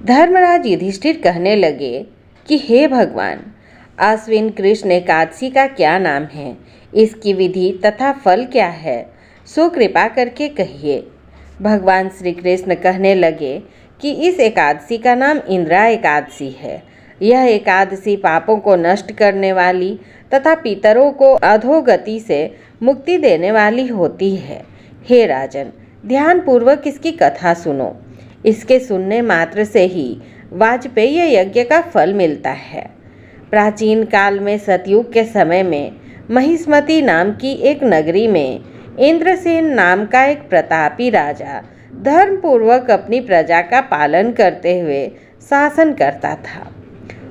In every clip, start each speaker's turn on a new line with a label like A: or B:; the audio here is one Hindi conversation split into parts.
A: धर्मराज युधिष्ठिर कहने लगे कि हे भगवान, आश्विन कृष्ण एकादशी का क्या नाम है, इसकी विधि तथा फल क्या है, सो कृपा करके कहिए। भगवान श्री कृष्ण कहने लगे कि इस एकादशी का नाम इंद्रा एकादशी है। यह एकादशी पापों को नष्ट करने वाली तथा पितरों को अधोगति से मुक्ति देने वाली होती है। हे राजन, ध्यानपूर्वक इसकी कथा सुनो। इसके सुनने मात्र से ही वाजपेय यज्ञ का फल मिलता है। प्राचीन काल में सतयुग के समय में महिष्मती नाम की एक नगरी में इंद्रसेन नाम का एक प्रतापी राजा धर्मपूर्वक अपनी प्रजा का पालन करते हुए शासन करता था।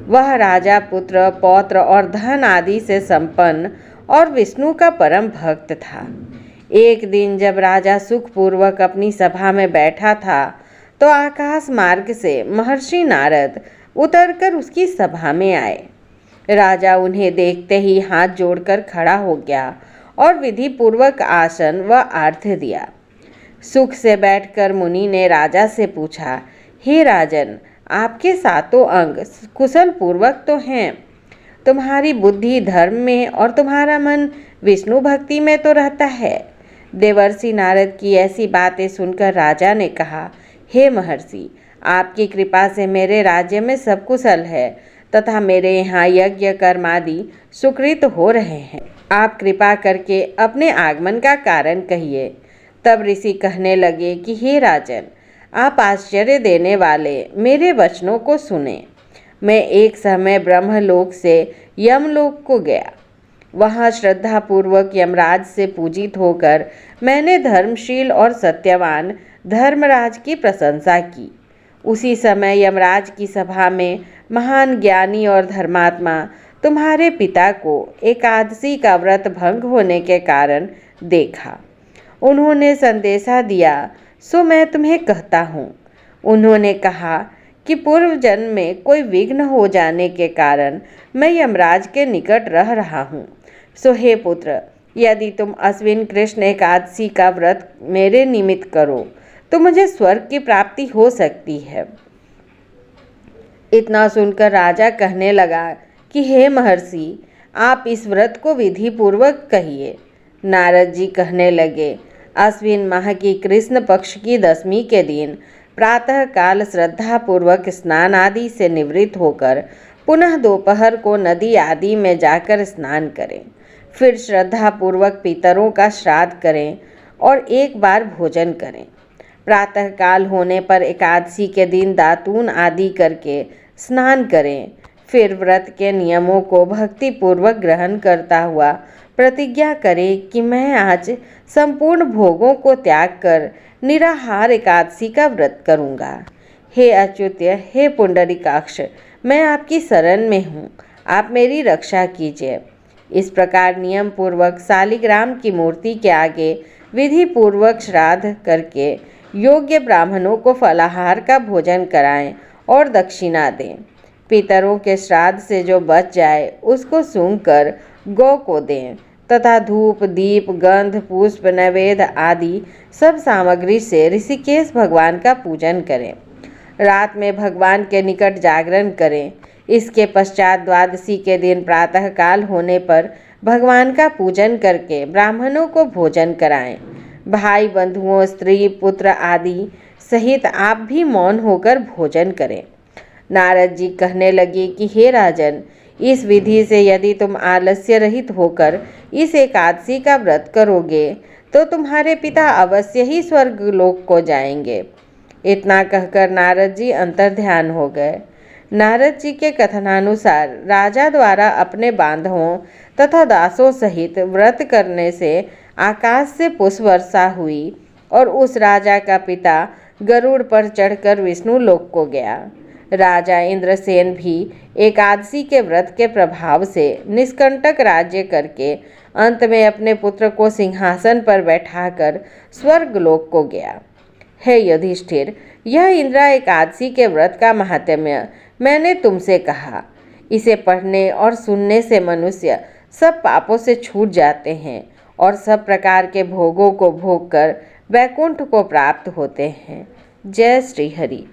A: वह राजा पुत्र, पौत्र और धन आदि से संपन्न और विष्णु का परम भक्त था। एक दिन जब राजा सुखपूर्वक अपनी सभा में बैठा था तो आकाश मार्ग से महर्षि नारद उतरकर उसकी सभा में आए। राजा उन्हें देखते ही हाथ जोड़कर खड़ा हो गया और विधि पूर्वक आसन व आर्घ्य दिया। सुख से बैठकर मुनि ने राजा से पूछा, हे राजन, आपके सातों अंग कुशल पूर्वक तो हैं। तुम्हारी बुद्धि धर्म में और तुम्हारा मन विष्णु भक्ति में तो रहता है। देवर्षि नारद की ऐसी बातें सुनकर राजा ने कहा, हे महर्षि, आपकी कृपा से मेरे राज्य में सब कुशल है तथा मेरे यहाँ यज्ञ कर्मादि सुकृत हो रहे हैं। आप कृपा करके अपने आगमन का कारण कहिए। तब ऋषि कहने लगे कि हे राजन, आप आश्चर्य देने वाले मेरे वचनों को सुने। मैं एक समय ब्रह्मलोक से यमलोक को गया। वहाँ श्रद्धापूर्वक यमराज से पूजित होकर मैंने धर्मशील और सत्यवान धर्मराज की प्रशंसा की। उसी समय यमराज की सभा में महान ज्ञानी और धर्मात्मा तुम्हारे पिता को एकादशी का व्रत भंग होने के कारण देखा। उन्होंने संदेशा दिया, सो मैं तुम्हें कहता हूँ। उन्होंने कहा कि पूर्व जन्म में कोई विघ्न हो जाने के कारण मैं यमराज के निकट रह रहा हूँ। सो हे पुत्र, यदि तुम अश्विन कृष्ण एकादशी का व्रत मेरे निमित्त करो तो मुझे स्वर्ग की प्राप्ति हो सकती है। इतना सुनकर राजा कहने लगा कि हे महर्षि, आप इस व्रत को विधि पूर्वक कहिए। नारद जी कहने लगे, अश्विन माह की कृष्ण पक्ष की दशमी के दिन प्रातः काल श्रद्धा पूर्वक स्नान आदि से निवृत्त होकर पुनः दोपहर को नदी आदि में जाकर स्नान करें। फिर श्रद्धा पूर्वक पितरों का श्राद्ध करें और एक बार भोजन करें। प्रातः काल होने पर एकादशी के दिन दातून आदि करके स्नान करें। फिर व्रत के नियमों को भक्ति पूर्वक ग्रहण करता हुआ प्रतिज्ञा करें कि मैं आज संपूर्ण भोगों को त्याग कर निराहार एकादशी का व्रत करूँगा। हे अच्युत्य, हे पुंडरीकाक्ष, मैं आपकी शरण में हूँ, आप मेरी रक्षा कीजिए। इस प्रकार नियम पूर्वक शालिग्राम की मूर्ति के आगे विधि पूर्वक श्राद्ध करके योग्य ब्राह्मणों को फलाहार का भोजन कराएं और दक्षिणा दें। पितरों के श्राद्ध से जो बच जाए उसको सूंघकर गौ को दें तथा धूप, दीप, गंध, पुष्प, नैवेद्य आदि सब सामग्री से ऋषिकेश भगवान का पूजन करें। रात में भगवान के निकट जागरण करें। इसके पश्चात द्वादशी के दिन प्रातः काल होने पर भगवान का पूजन करके ब्राह्मणों को भोजन कराएं। भाई बंधुओं, स्त्री, पुत्र आदि सहित आप भी मौन होकर भोजन करें। नारद जी कहने लगे कि हे राजन, इस विधि से यदि तुम आलस्य रहित होकर इस एकादशी का व्रत करोगे तो तुम्हारे पिता अवश्य ही स्वर्ग लोक को जाएंगे। इतना कहकर नारद जी अंतर्ध्यान हो गए। नारद जी के कथनानुसार राजा द्वारा अपने बांधवों तथा दासों सहित व्रत करने से आकाश से पुष्प वर्षा हुई और उस राजा का पिता गरुड़ पर चढ़कर विष्णु लोक को गया। राजा इंद्रसेन भी एकादशी के व्रत के प्रभाव से निष्कंटक राज्य करके अंत में अपने पुत्र को सिंहासन पर बैठाकर स्वर्ग लोक को गया। हे युधिष्ठिर, यह इंद्रा एकादशी के व्रत का महात्म्य मैंने तुमसे कहा। इसे पढ़ने और सुनने से मनुष्य सब पापों से छूट जाते हैं और सब प्रकार के भोगों को भोग कर वैकुंठ को प्राप्त होते हैं। जय श्री हरि।